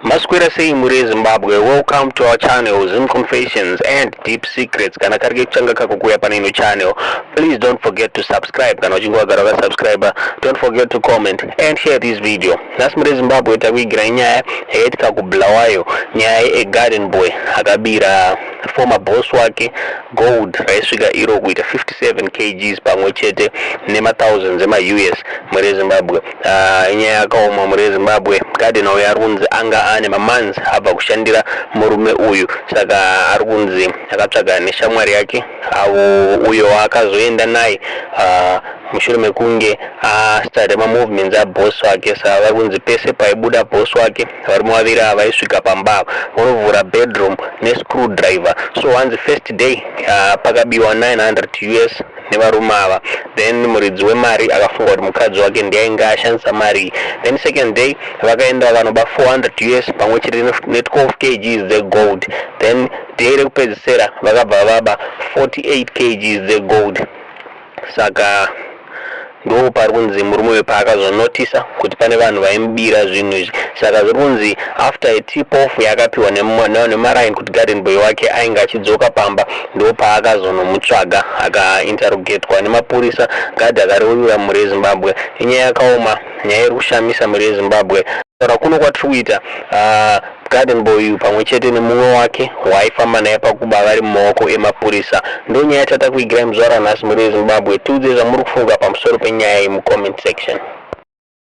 Masquera sei muri Zimbabwe. Welcome to our channel Zim Confessions and Deep Secrets. Kana karige kuchanga kakukuya pana ino channel. Please don't forget to subscribe. Kana uchingwa garaga subscriber. Don't forget to comment and share this video. Nas muri Zimbabwe tawigira nyaya hetika KuBulawayo. Nyaya a garden boy Akabira former boss wake gold raiswiga iro kuita 57 kgs pamwe chete nema thousands ema US muri Zimbabwe. Nyaya akaoma muri Zimbabwe garden oya runzi anga ane mamanzi abva kushandira murume uyu saka arikunzi akatsvaga neshamwari yake uyo akazoenda naye mushure mekunge started movements aboss wake saka varikunzi pese paibuda boss wake varume vaviri vaisvika pamba vonovhura bedroom nescrewdriver. So on the first day pakabiwa 900 US nevarume ava, then muridzi wemari akafunga kuti mukadzi wake ndiye ainge ashandisa mari. Then second day vakaenda vakanoba 400 US pamwe chete ne 12 kgs Dze gold. Then day rekupedzisira vakabva vaba 48 kgs Dze gold. Saka ndo pari kunzi murume uyu paakazonotisa kuti pane vanhu vaimubira zvinhu izvi. Saka zviri kunzi after a tip off yakapiwa nemaraini kuti garden boy wake ainge achidzoka pamba, ndo paakazonomutsvaga akainterogatwa nemapurisa. Gadhi akareurura muri Zimbabwe. Inyaya yakaoma, nyaya iri kushamisa muri Zimbabwe. Saka kuno kwatiri kuita garden boy pamwe chete nemumwe wake waifamba naye pakuba vari mumaoko emapurisa. Ndo nyaya yatata kuigira muzuva ranhasi muri Zimbabwe. Tiudze zvamuri kufunga pamusoro penyaya iyi mucomment section.